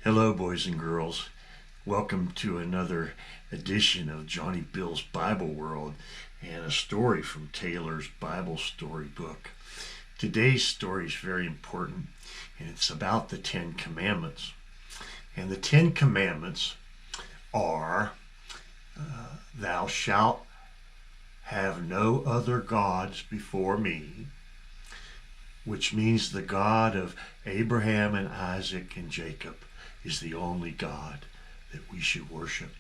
Hello, boys and girls. Welcome to another edition of Johnny Bill's Bible World and a story from Taylor's Bible Storybook. Today's story is very important, and it's about the Ten Commandments. And the Ten Commandments are, thou shalt have no other gods before me, which means the God of Abraham and Isaac and Jacob is the only God that we should worship.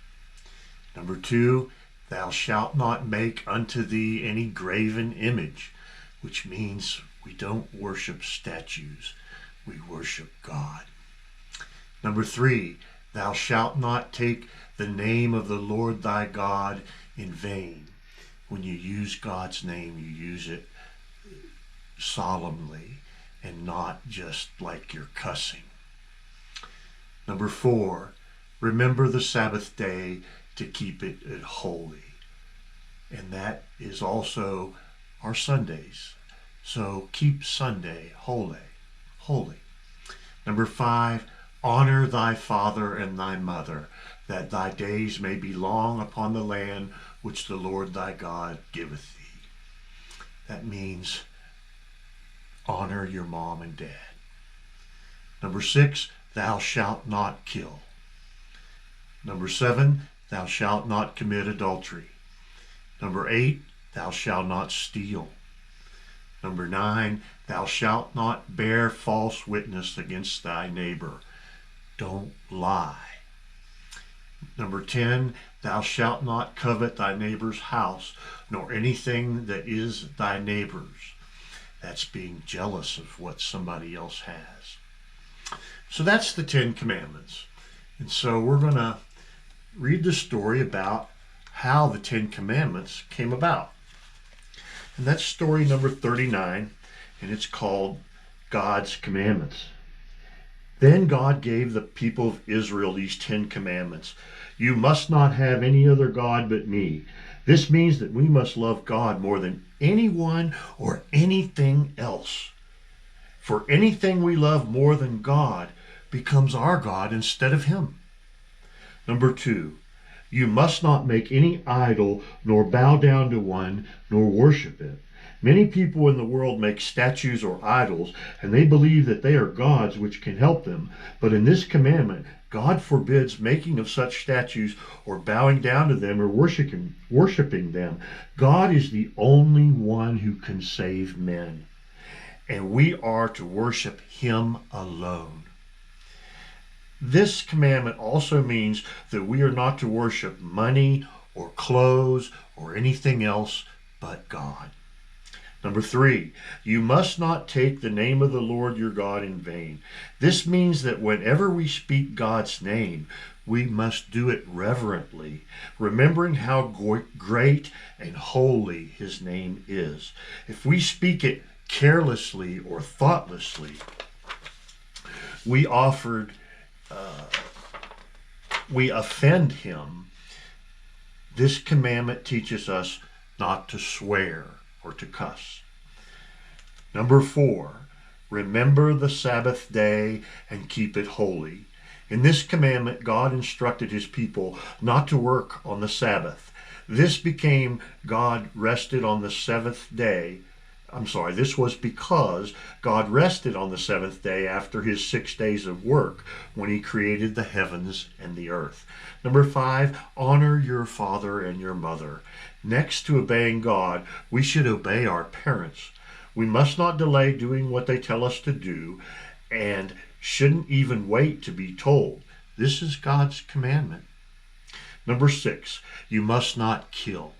Number 2, thou shalt not make unto thee any graven image, which means we don't worship statues, we worship God. Number 3, thou shalt not take the name of the Lord thy God in vain. When you use God's name, you use it solemnly and not just like you're cussing. Number 4, remember the Sabbath day to keep it holy. And that is also our Sundays. So keep Sunday holy. Number 5, honor thy father and thy mother, that thy days may be long upon the land which the Lord thy God giveth thee. That means honor your mom and dad. Number 6, thou shalt not kill. Number 7, thou shalt not commit adultery. Number 8, thou shalt not steal. Number 9, thou shalt not bear false witness against thy neighbor. Don't lie. Number 10, thou shalt not covet thy neighbor's house, nor anything that is thy neighbor's. That's being jealous of what somebody else has. So that's the Ten Commandments. And so we're going to read the story about how the Ten Commandments came about. And that's story number 39, and it's called God's Commandments. Then God gave the people of Israel these 10 commandments. You must not have any other God but me. This means that we must love God more than anyone or anything else. For anything we love more than God becomes our God instead of him. Number 2, you must not make any idol, nor bow down to one, nor worship it. Many people in the world make statues or idols, and they believe that they are gods which can help them. But in this commandment, God forbids making of such statues or bowing down to them or worshiping them. God is the only one who can save men, and we are to worship him alone. This commandment also means that we are not to worship money or clothes or anything else but God. Number 3, you must not take the name of the Lord your God in vain. This means that whenever we speak God's name, we must do it reverently, remembering how great and holy his name is. If we speak it carelessly or thoughtlessly, we offend him. This commandment teaches us not to swear or to cuss. Number 4, remember the Sabbath day and keep it holy. In this commandment, God instructed his people not to work on the Sabbath. This became God rested on the seventh day. This was because God rested on the seventh day after his 6 days of work when he created the heavens and the earth. Number 5, honor your father and your mother. Next to obeying God, we should obey our parents. We must not delay doing what they tell us to do and shouldn't even wait to be told. This is God's commandment. Number 6, you must not kill.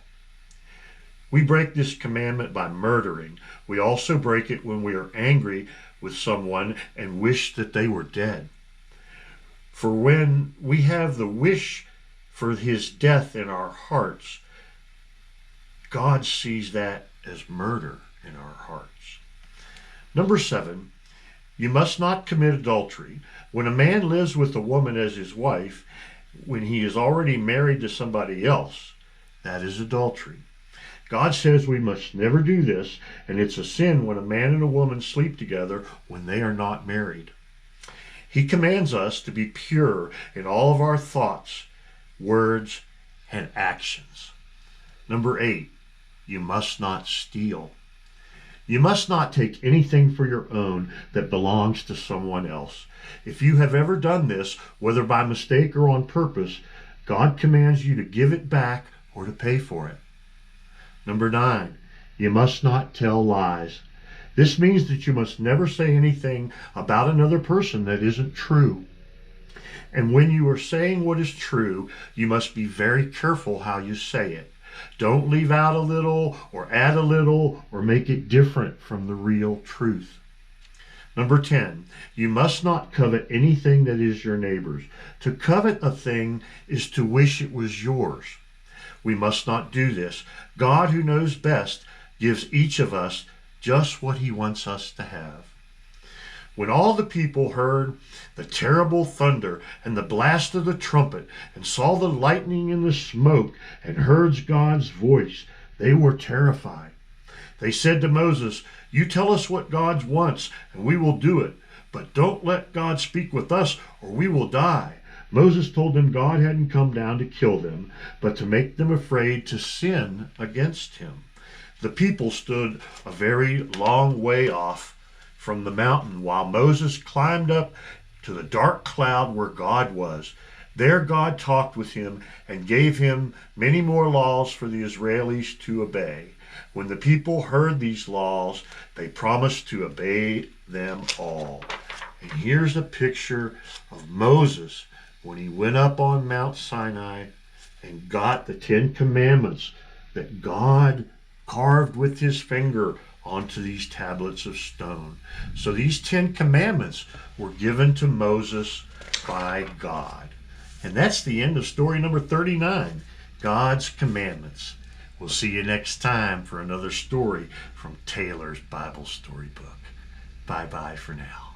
We break this commandment by murdering. We also break it when we are angry with someone and wish that they were dead. For when we have the wish for his death in our hearts, God sees that as murder in our hearts. Number 7, you must not commit adultery. When a man lives with a woman as his wife, when he is already married to somebody else, that is adultery. God says we must never do this, and it's a sin when a man and a woman sleep together when they are not married. He commands us to be pure in all of our thoughts, words, and actions. Number 8, you must not steal. You must not take anything for your own that belongs to someone else. If you have ever done this, whether by mistake or on purpose, God commands you to give it back or to pay for it. Number 9, you must not tell lies. This means that you must never say anything about another person that isn't true. And when you are saying what is true, you must be very careful how you say it. Don't leave out a little or add a little or make it different from the real truth. Number 10, you must not covet anything that is your neighbor's. To covet a thing is to wish it was yours. We must not do this. God, who knows best, gives each of us just what he wants us to have. When all the people heard the terrible thunder and the blast of the trumpet and saw the lightning and the smoke and heard God's voice, they were terrified. They said to Moses, "You tell us what God wants and we will do it, but don't let God speak with us or we will die." Moses told them God hadn't come down to kill them, but to make them afraid to sin against him. The people stood a very long way off from the mountain while Moses climbed up to the dark cloud where God was. There God talked with him and gave him many more laws for the Israelis to obey. When the people heard these laws, they promised to obey them all. And here's a picture of Moses when he went up on Mount Sinai and got the 10 Commandments that God carved with his finger onto these tablets of stone. So these 10 Commandments were given to Moses by God. And that's the end of story number 39, God's Commandments. We'll see you next time for another story from Taylor's Bible Storybook. Bye-bye for now.